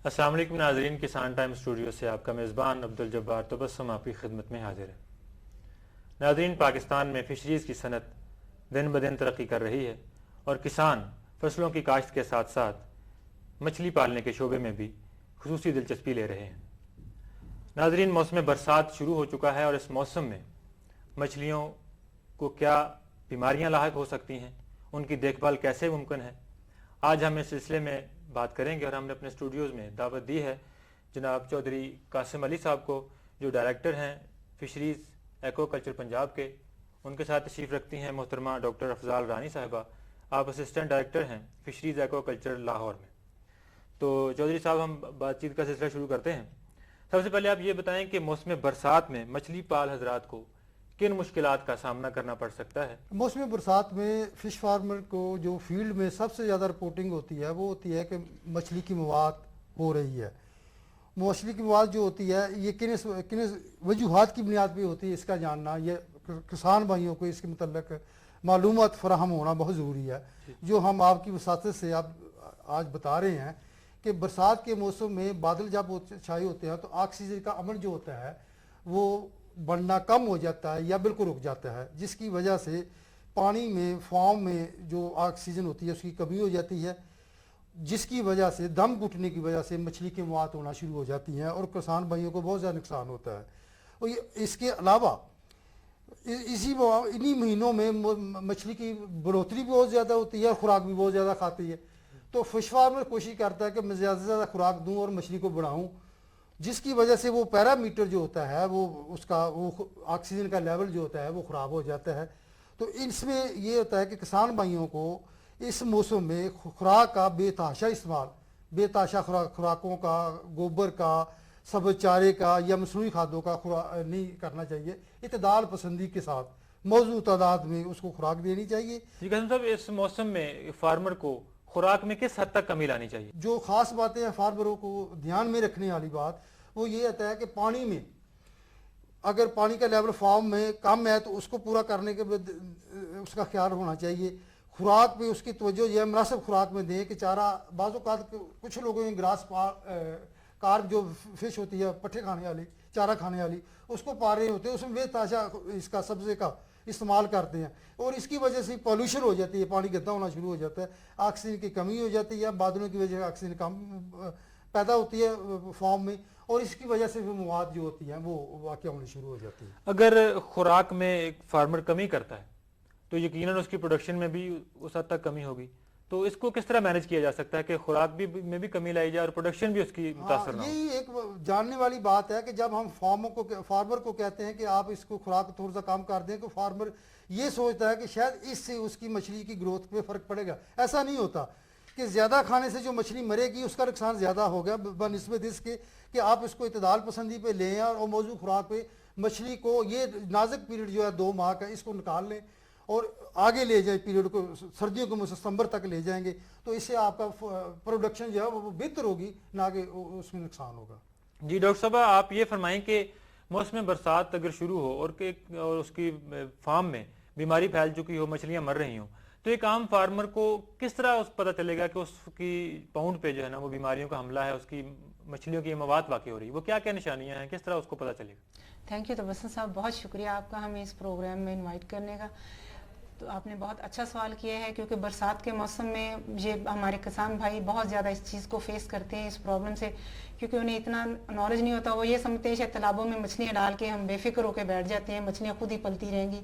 السلام علیکم ناظرین، کسان ٹائم اسٹوڈیو سے آپ کا میزبان عبدالجبار تبسم آپ کی خدمت میں حاضر ہے۔ ناظرین، پاکستان میں فشریز کی صنعت دن بدن ترقی کر رہی ہے اور کسان فصلوں کی کاشت کے ساتھ ساتھ مچھلی پالنے کے شعبے میں بھی خصوصی دلچسپی لے رہے ہیں۔ ناظرین، موسم برسات شروع ہو چکا ہے اور اس موسم میں مچھلیوں کو کیا بیماریاں لاحق ہو سکتی ہیں، ان کی دیکھ بھال کیسے ممکن ہے، آج ہم اس سلسلے میں بات کریں گے اور ہم نے اپنے اسٹوڈیوز میں دعوت دی ہے جناب چودھری قاسم علی صاحب کو، جو ڈائریکٹر ہیں فشریز ایکوا کلچر پنجاب کے۔ ان کے ساتھ تشریف رکھتی ہیں محترمہ ڈاکٹر افضال رانی صاحبہ، آپ اسسٹنٹ ڈائریکٹر ہیں فشریز ایکوا کلچر لاہور میں۔ تو چودھری صاحب، ہم بات چیت کا سلسلہ شروع کرتے ہیں۔ سب سے پہلے آپ یہ بتائیں کہ موسم برسات میں مچھلی پال حضرات کو کن مشکلات کا سامنا کرنا پڑ سکتا ہے؟ موسم برسات میں فش فارمر کو جو فیلڈ میں سب سے زیادہ رپورٹنگ ہوتی ہے وہ ہوتی ہے کہ مچھلی کی مواد ہو رہی ہے۔ مچھلی کی مواد جو ہوتی ہے یہ کن وجوہات کی بنیاد پہ ہوتی ہے، اس کا جاننا، یہ کسان بھائیوں کو اس کے متعلق معلومات فراہم ہونا بہت ضروری ہے، جو ہم آپ کی وساطت سے آپ آج بتا رہے ہیں کہ برسات کے موسم میں بادل جب چھائے ہوتے ہیں تو آکسیجن کا عمل جو ہوتا ہے وہ بڑھنا کم ہو جاتا ہے یا بالکل رک جاتا ہے، جس کی وجہ سے پانی میں فارم میں جو آکسیجن ہوتی ہے اس کی کمی ہو جاتی ہے، جس کی وجہ سے دم گھٹنے کی وجہ سے مچھلی کی مواد ہونا شروع ہو جاتی ہیں اور کسان بھائیوں کو بہت زیادہ نقصان ہوتا ہے۔ اور اس کے علاوہ انہی مہینوں میں مچھلی کی بڑھوتری بھی بہت زیادہ ہوتی ہے اور خوراک بھی بہت زیادہ کھاتی ہے، تو فش فارمر کوشش کرتا ہے کہ میں زیادہ سے زیادہ خوراک دوں اور مچھلی کو بڑھاؤں، جس کی وجہ سے وہ پیرامیٹر جو ہوتا ہے وہ آکسیجن کا لیول جو ہوتا ہے وہ خراب ہو جاتا ہے۔ تو اس میں یہ ہوتا ہے کہ کسان بھائیوں کو اس موسم میں خوراک کا بے تحاشا استعمال، بے تحاشا خوراکوں کا، گوبر کا، سبز چارے کا یا مصنوعی کھادوں کا نہیں کرنا چاہیے، اعتدال پسندی کے ساتھ موزوں تعداد میں اس کو خوراک دینی چاہیے۔ جی قاسم صاحب، اس موسم میں فارمر کو خوراک میں کس حد تک کمی لانی چاہیے؟ جو خاص باتیں ہیں فارمروں کو دھیان میں رکھنے والی بات وہ یہ ہوتا ہے کہ پانی میں اگر پانی کا لیول فارم میں کم ہے تو اس کو پورا کرنے کے بعد اس کا خیال ہونا چاہیے۔ خوراک پہ اس کی توجہ یہ مناسب خوراک میں دیں کہ چارہ، بعض اوقات کچھ لوگوں نے گراس کارپ جو فش ہوتی ہے پٹھے کھانے والی، چارہ کھانے والی، اس کو پا رہے ہوتے ہیں، اس میں بے تحاشا اس کا سبزے کا استعمال کرتے ہیں اور اس کی وجہ سے پالوشن ہو جاتی ہے، پانی گندا ہونا شروع ہو جاتا ہے، آکسیجن کی کمی ہو جاتی ہے، بادلوں کی وجہ سے آکسیجن کم پیدا ہوتی ہے فارم میں اور اس کی وجہ سے وہ مواد جو ہوتی ہیں وہ واقع ہونے شروع ہو جاتی ہے۔ اگر خوراک میں ایک فارمر کمی کرتا ہے تو یقیناً اس کی پروڈکشن میں بھی اس حد تک کمی ہوگی، تو اس کو کس طرح مینج کیا جا سکتا ہے کہ خوراک میں بھی کمی لائی جائے اور پروڈکشن بھی اس کی متاثر نہ ہو؟ یہی ایک جاننے والی بات ہے کہ جب ہم فارمر کو کہتے ہیں کہ آپ اس کو خوراک تھوڑا سا کم کر دیں، کہ فارمر یہ سوچتا ہے کہ شاید اس سے اس کی مچھلی کی گروتھ پہ فرق پڑے گا۔ ایسا نہیں ہوتا کہ زیادہ کھانے سے جو مچھلی مرے گی اس کا نقصان زیادہ ہوگا بنسبت اس کے کہ آپ اس کو اعتدال پسندی پہ لیں اور موضوع خوراک پہ مچھلی کو یہ نازک پیریڈ جو ہے 2 ماہ کا اس کو نکال لیں اور آگے لے جائیں پیریڈ کو، سردیوں کو ستمبر تک لے جائیں گے تو اس سے آپ کا پروڈکشن جو ہے وہ بہتر ہوگی، نہ کہ اس میں نقصان ہوگا۔ جی ڈاکٹر صاحب، آپ یہ فرمائیں کہ موسم برسات اگر شروع ہو اور اس کی فارم میں بیماری پھیل چکی ہو، مچھلیاں مر رہی ہوں، تو ایک عام فارمر کو کس طرح پتہ چلے گا کہ اس کی پاؤنڈ پہ جو ہے نا وہ بیماریوں کا حملہ ہے، اس کی مچھلیوں کی مواد واقع ہو رہی ہے، وہ کیا کیا نشانیاں ہیں، کس طرح اس کو پتہ چلے گا؟ تھینک یو تبسم صاحب، بہت شکریہ آپ کا ہمیں اس پروگرام میں انوائٹ کرنے کا۔ تو آپ نے بہت اچھا سوال کیا ہے، کیونکہ برسات کے موسم میں یہ ہمارے کسان بھائی بہت زیادہ اس چیز کو فیس کرتے ہیں، اس پرابلم سے، کیونکہ انہیں اتنا نالج نہیں ہوتا۔ وہ یہ سمجھتے ہیں شاید تالابوں میں مچھلیاں ڈال کے ہم بے فکر ہو کے بیٹھ جاتے ہیں، مچھلیاں خود ہی پلتی رہیں گی،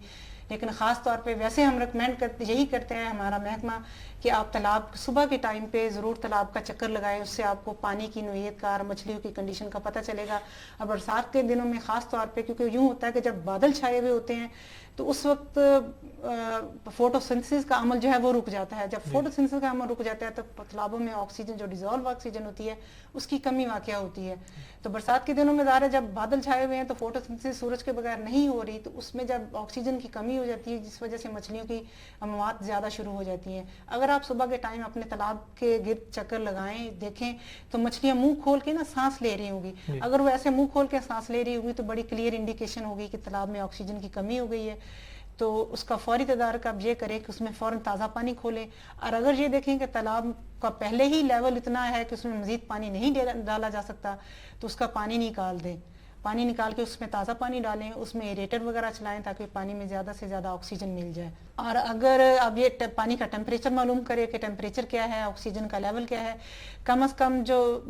لیکن خاص طور پہ ویسے ہم ریکمینڈ یہی کرتے ہیں ہمارا محکمہ کہ آپ تالاب صبح کے ٹائم پہ ضرور تالاب کا چکر لگائیں، اس سے آپ کو پانی کی نوعیت کا اور مچھلیوں کی کنڈیشن کا پتہ چلے گا۔ اور برسات کے دنوں میں خاص طور پہ کیونکہ یوں ہوتا ہے کہ جب بادل چھائے ہوئے ہوتے ہیں تو اس وقت فوٹو سنتھسس کا عمل جو ہے وہ رک جاتا ہے۔ جب فوٹو سنتھسس کا عمل رک جاتا ہے تو تالابوں میں آکسیجن جو ڈیزالو آکسیجن ہوتی ہے اس کی کمی واقع ہوتی ہے۔ تو برسات کے دنوں میں ظاہر ہے جب بادل چھائے ہوئے ہیں تو فوٹو سنتھسس سورج کے بغیر نہیں ہو رہی، تو اس میں جب آکسیجن کی کمی ہو جاتی ہے جس وجہ سے مچھلیوں کی مواد زیادہ شروع ہو جاتی ہیں۔ اگر آپ صبح کے ٹائم اپنے تالاب کے گرد چکر لگائیں، دیکھیں تو مچھلیاں منہ کھول کے نا سانس لے رہی ہوں گی۔ اگر وہ ایسے منہ کھول کے سانس لے رہی ہوگی تو بڑی کلیئر انڈیکیشن ہوگی کہ تالاب میں آکسیجن کی کمی ہو گئی ہے۔ تو اس کا فوری تدارک آپ یہ کریں کہ اس میں فوراً تازہ پانی کھولیں، اور اگر یہ دیکھیں کہ تالاب کا پہلے ہی لیول اتنا ہے کہ اس میں مزید پانی نہیں ڈالا جا سکتا تو اس کا پانی نکال دیں، پانی نکال کے اس میں تازہ پانی ڈالیں، اس میں ایریٹر وغیرہ چلائیں تاکہ پانی میں زیادہ سے زیادہ آکسیجن مل جائے۔ اور اگر اب یہ پانی کا ٹیمپریچر معلوم کرے کہ ٹیمپریچر کیا ہے، آکسیجن کا لیول کیا ہے، کم از کم جو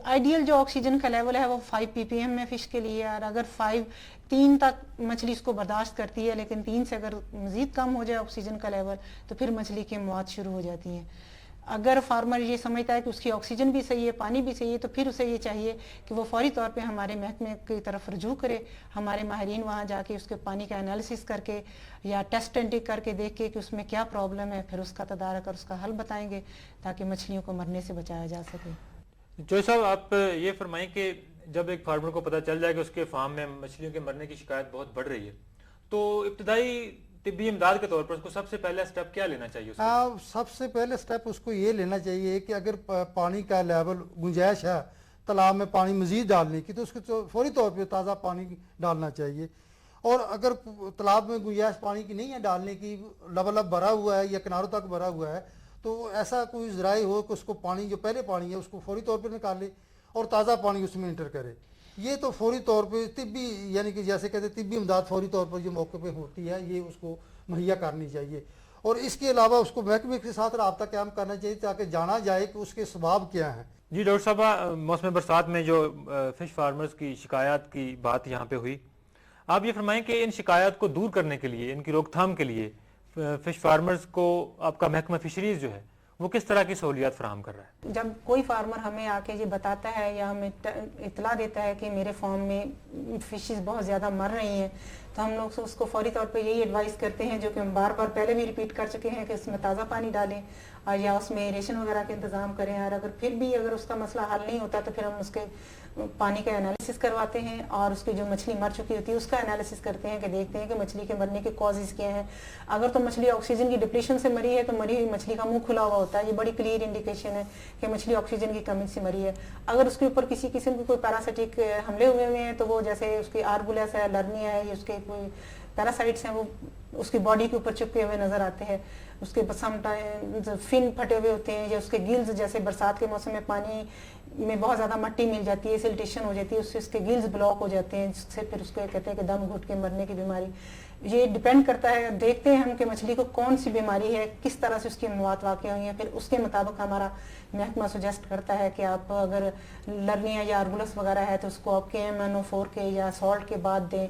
آئیڈیل جو آکسیجن کا لیول ہے وہ 5 ppm ہے فش کے لیے، اور اگر 3 تک مچھلی اس کو برداشت کرتی ہے، لیکن 3 سے اگر مزید کم ہو جائے آکسیجن کا لیول تو پھر مچھلی کی موات شروع ہو جاتی ہیں۔ اگر فارمر یہ سمجھتا ہے کہ اس کی آکسیجن بھی صحیح ہے، پانی بھی صحیح ہے، تو پھر اسے یہ چاہیے کہ وہ فوری طور پہ ہمارے محکمے کی طرف رجوع کرے، ہمارے ماہرین وہاں جا کے اس کے پانی کا انالیسس کر کے یا ٹیسٹ اینٹک کر کے دیکھ کے کہ اس میں کیا پرابلم ہے، پھر اس کا تدارک اور اس کا حل بتائیں گے تاکہ مچھلیوں کو مرنے سے بچایا جا سکے۔ جوئی صاحب، آپ یہ فرمائیں کہ جب ایک فارمر کو پتہ چل جائے کہ اس کے فارم میں مچھلیوں کے مرنے کی شکایت بہت بڑھ رہی ہے تو ابتدائی طبی امداد کے طور پر اس کو سب سے پہلا سٹیپ کیا لینا چاہیے؟ سب سے پہلے سٹیپ اس کو یہ لینا چاہیے کہ اگر پانی کا لیول گنجائش ہے تالاب میں پانی مزید ڈالنے کی تو اس کو فوری طور پہ تازہ پانی ڈالنا چاہیے، اور اگر تالاب میں گنجائش پانی کی نہیں ہے ڈالنے کی، لبالب بھرا ہوا ہے یا کناروں تک بھرا ہوا ہے، تو ایسا کوئی ذرائع ہو کہ اس کو پانی جو پہلے پانی ہے اس کو فوری طور پہ نکالے اور تازہ پانی اس میں انٹر کرے۔ یہ تو فوری طور پہ طبی، یعنی کہ جیسے کہتے ہیں طبی امداد فوری طور پر جو موقع پہ ہوتی ہے یہ اس کو مہیا کرنی چاہیے، اور اس کے علاوہ اس کو محکمے کے ساتھ رابطہ قائم کرنا چاہیے تاکہ جانا جائے کہ اس کے اسباب کیا ہیں۔ جی ڈاکٹر صاحب، موسم برسات میں جو فش فارمرز کی شکایات کی بات یہاں پہ ہوئی، آپ یہ فرمائیں کہ ان شکایات کو دور کرنے کے لیے، ان کی روک تھام کے لیے فش فارمرز کو آپ کا محکمہ فشریز جو ہے وہ کس طرح کی سہولیات فراہم کر رہا ہے؟ جب کوئی فارمر ہمیں آ کے یہ بتاتا ہے یا ہمیں اطلاع دیتا ہے کہ میرے فارم میں فشز بہت زیادہ مر رہی ہیں، تو ہم لوگ اس کو فوری طور پہ یہی ایڈوائز کرتے ہیں جو کہ ہم بار بار پہلے بھی ریپیٹ کر چکے ہیں کہ اس میں تازہ پانی ڈالیں اور یا اس میں ریشن وغیرہ کا انتظام کریں، اور اگر پھر بھی اگر اس کا مسئلہ حل نہیں ہوتا تو پھر ہم اس کے پانی کا انالیسس کرواتے ہیں اور اس کی جو مچھلی مر چکی ہوتی ہے اس کا انالیسس کرتے ہیں کہ دیکھتے ہیں کہ مچھلی کے مرنے کے کازز کیا ہیں۔ اگر تو مچھلی آکسیجن کی ڈپلیشن سے مری ہے تو مری ہوئی مچھلی کا منہ کھلا ہوا ہوتا ہے، یہ بڑی کلیئر انڈیکیشن ہے کہ مچھلی آکسیجن کی کمی سے مری ہے۔ اگر اس کے اوپر کسی قسم کے کوئی پیراسائٹک حملے ہوئے ہیں تو وہ جیسے اس کی آربولیس ہے، لرنیا ہے، یا اس کے کوئی پیراسائٹس ہیں وہ اس کی باڈی کے اوپر چپکے ہوئے نظر آتے ہیں، اس کے سم ٹائم فن پھٹے ہوئے ہوتے ہیں، یا اس کے گلز جیسے برسات کے موسم میں پانی میں بہت زیادہ مٹی مل جاتی ہے، سلٹیشن ہو جاتی ہے، اس سے اس کے گلز بلاک ہو جاتے ہیں، جس سے پھر اس کو کہتے ہیں کہ دم گھٹ کے مرنے کی بیماری۔ یہ ڈیپینڈ کرتا ہے، دیکھتے ہیں ہم کہ مچھلی کو کون سی بیماری ہے، کس طرح سے اس کی موات واقع ہوئی ہیں، پھر اس کے مطابق ہمارا محکمہ سجیسٹ کرتا ہے کہ آپ اگر لرنیا یا آربولس وغیرہ ہے تو اس کو آپ KMNO4 کے یا سالٹ کے بعد دیں،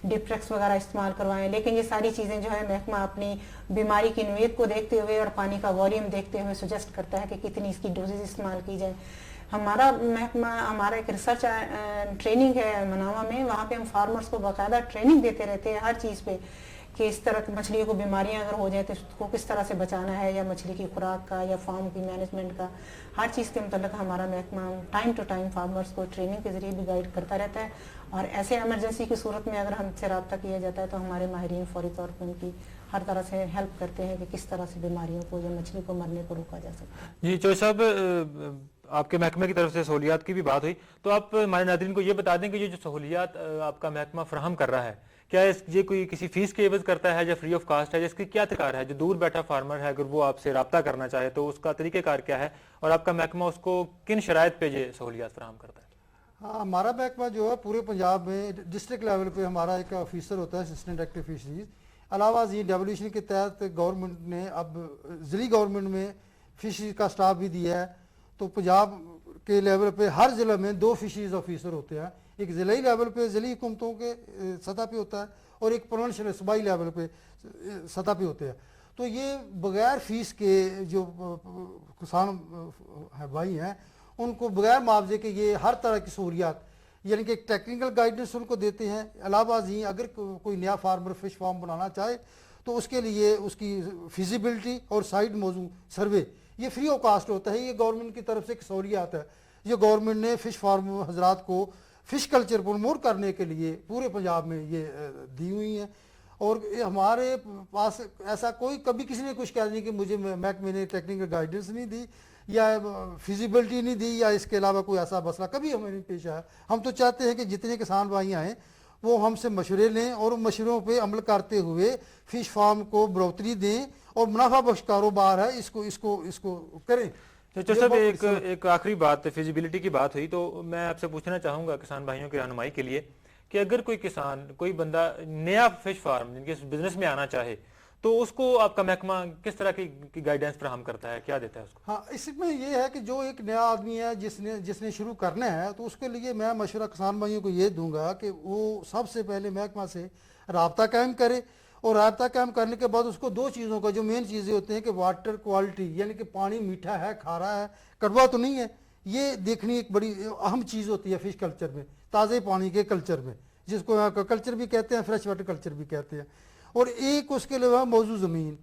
ڈپریکس وغیرہ استعمال کروائیں۔ لیکن یہ ساری چیزیں جو ہے محکمہ اپنی بیماری کی نوعیت کو دیکھتے ہوئے اور پانی کا والیوم دیکھتے ہوئے سجیسٹ کرتا ہے کہ کتنی اس کی ڈوزز استعمال کی جائیں۔ ہمارا محکمہ، ہمارا ایک ریسرچ ٹریننگ ہے مناوا میں، وہاں پہ ہم فارمرز کو باقاعدہ ٹریننگ دیتے رہتے ہیں ہر چیز پہ کہ اس طرح مچھلیوں کو بیماریاں اگر ہو جائیں تو اس کو کس طرح سے بچانا ہے، یا مچھلی کی خوراک کا یا فارم کی مینجمنٹ کا، ہر چیز کے متعلق ہمارا محکمہ ٹائم ٹو ٹائم فارمرز کو ٹریننگ کے ذریعے بھی گائیڈ کرتا رہتا ہے، اور ایسے ایمرجنسی کی صورت میں اگر ہم سے رابطہ کیا جاتا ہے تو ہمارے ماہرین فوری طور پر ان کی ہر طرح سے ہیلپ کرتے ہیں کہ کس طرح سے بیماریوں کو یا مچھلی کو مرنے کو روکا جا سکتا ہے۔ جی جوئی صاحب، آپ کے محکمے کی طرف سے سہولیات کی بھی بات ہوئی، تو آپ ہمارے ناظرین کو یہ بتا دیں کہ یہ جو سہولیات آپ کا محکمہ فراہم کر رہا ہے، کیا یہ کوئی کسی فیس کے عوض کرتا ہے یا فری آف کاسٹ ہے، یا اس کی کیا طریقہ ہے؟ جو دور بیٹھا فارمر ہے اگر وہ آپ سے رابطہ کرنا چاہے تو اس کا طریقہ کار کیا ہے، اور آپ کا محکمہ اس کو کن شرائط پہ یہ سہولیات فراہم کرتا ہے؟ ہاں، ہمارا محکمہ جو ہے پورے پنجاب میں ڈسٹرکٹ لیول پہ ہمارا ایک آفیسر ہوتا ہے اسسٹنٹ ڈائریکٹر فشریز۔ علاوہ ازیں ڈیولیوشن کے تحت گورنمنٹ نے اب ضلعی گورنمنٹ میں فشریز کا سٹاف بھی دیا ہے، تو پنجاب کے لیول پہ ہر ضلع میں 2 فشریز آفیسر ہوتے ہیں، ایک ضلعی لیول پہ ضلعی حکومتوں کے سطح پہ ہوتا ہے اور ایک پروونشل صوبائی لیول پہ سطح پہ ہوتے ہیں۔ تو یہ بغیر فیس کے جو کسان بھائی ہیں ان کو بغیر معاوضے کے یہ ہر طرح کی سہولیات، یعنی کہ ٹیکنیکل گائیڈنس ان کو دیتے ہیں۔ علاوہ ازیں اگر کوئی نیا فارمر فش فارم بنانا چاہے تو اس کے لیے اس کی فیزیبلٹی اور سائٹ موضوع سروے یہ فری آف کاسٹ ہوتا ہے، یہ گورنمنٹ کی طرف سے ایک سہولیات ہے جو گورنمنٹ نے فش فارم حضرات کو فش کلچر پروموٹ کرنے کے لیے پورے پنجاب میں یہ دی ہوئی ہیں۔ اور ہمارے پاس ایسا کوئی کبھی کسی نے کچھ کہہ نہیں کہ مجھے محکمے نے ٹیکنیکل گائیڈنس نہیں دی یا فیزیبلٹی نہیں دی یا اس کے علاوہ کوئی ایسا مسئلہ کبھی ہمیں نہیں پیش آیا۔ ہم تو چاہتے ہیں کہ جتنے کسان بھائی آئیں وہ ہم سے مشورے لیں اور ان مشوروں پہ عمل کرتے ہوئے فش فارم کو بڑھوتری دیں اور منافع بخش کاروبار ہے اس کو کریں. ڈاکٹر صاحب ایک آخری بات فیزیبلٹی کی بات ہوئی تو میں آپ سے پوچھنا چاہوں گا کسان بھائیوں کی رہنمائی کے لیے کہ اگر کوئی کسان کوئی بندہ نیا فش فارم جن کے بزنس میں آنا چاہے تو اس کو آپ کا محکمہ کس طرح کی گائیڈنس فراہم کرتا ہے, کیا دیتا ہے اس کو؟ ہاں, اس میں یہ ہے کہ جو ایک نیا آدمی ہے جس نے شروع کرنا ہے تو اس کے لیے میں مشورہ کسان بھائیوں کو یہ دوں گا کہ وہ سب سے پہلے محکمہ سے رابطہ قائم کرے, اور رابطہ قائم کرنے کے بعد اس کو دو چیزوں کا جو مین چیزیں ہوتی ہیں کہ واٹر کوالٹی یعنی کہ پانی میٹھا ہے, کھارا ہے, کڑوا تو نہیں ہے, یہ دیکھنی ایک بڑی اہم چیز ہوتی ہے فش کلچر میں, تازے پانی کے کلچر میں, جس کو کلچر بھی کہتے ہیں, فریش واٹر کلچر بھی کہتے ہیں. اور ایک اس کے علاوہ موضوع زمین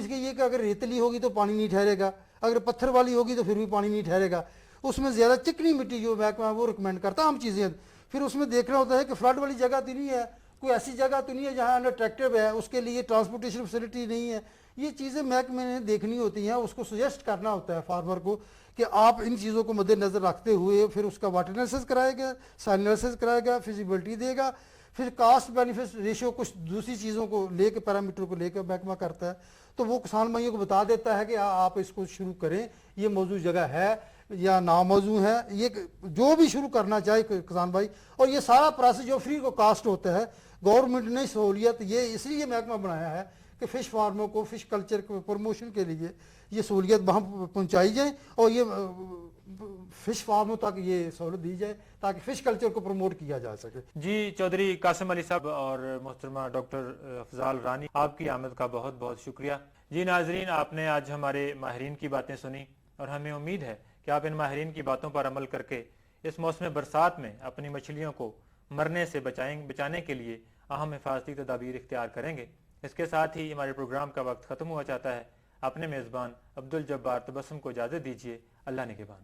کی یہ کہ اگر ریتلی ہوگی تو پانی نہیں ٹھہرے گا, اگر پتھر والی ہوگی تو پھر بھی پانی نہیں ٹھہرے گا. اس میں زیادہ چکنی مٹی جو محکمہ وہ ریکمینڈ کرتا ہم چیزیں. پھر اس میں دیکھنا ہوتا ہے کہ فلڈ والی جگہ تو نہیں ہے, کوئی ایسی جگہ تو نہیں ہے جہاں انٹریکٹیو ہے, اس کے لیے ٹرانسپورٹیشن فیسلٹی نہیں ہے. یہ چیزیں محکمے نے دیکھنی ہوتی ہیں, اس کو سجیسٹ کرنا ہوتا ہے فارمر کو کہ آپ ان چیزوں کو مد نظر رکھتے ہوئے پھر اس کا واٹر انالیسس کرائے گا, سائل انالیسس کرائے گا, فیزیبلٹی دے گا, پھر کاسٹ بینیفٹ ریشو کچھ دوسری چیزوں کو لے کے پیرامیٹر کو لے کے محکمہ کرتا ہے, تو وہ کسان بھائیوں کو بتا دیتا ہے کہ آپ اس کو شروع کریں, یہ موضوع جگہ ہے یا ناموضوع ہے, یہ جو بھی شروع کرنا چاہے کسان بھائی. اور یہ سارا پروسیس جو فری کو کاسٹ ہوتا ہے, گورنمنٹ نے سہولیت یہ اس لیے محکمہ بنایا ہے کہ فش فارموں کو فش کلچر کو پروموشن کے لیے یہ سہولیت وہاں پہنچائی جائے اور یہ فش فارموں تک یہ سہولت دی جائے تاکہ فش کلچر کو پروموٹ کیا جا سکے. جی چودھری قاسم علی صاحب اور محترمہ ڈاکٹر افضال رانی, آپ کی آمد کا بہت بہت شکریہ. جی ناظرین, آپ نے آج ہمارے ماہرین کی باتیں سنی اور ہمیں امید ہے کہ آپ ان ماہرین کی باتوں پر عمل کر کے اس موسم برسات میں اپنی مچھلیوں کو مرنے سے بچانے کے لیے اہم حفاظتی تدابیر اختیار کریں گے. اس کے ساتھ ہی ہمارے پروگرام کا وقت ختم ہوا چاہتا ہے. اپنے میزبان عبدالجبار تبسم کو اجازت دیجیے. اللہ نگہبان.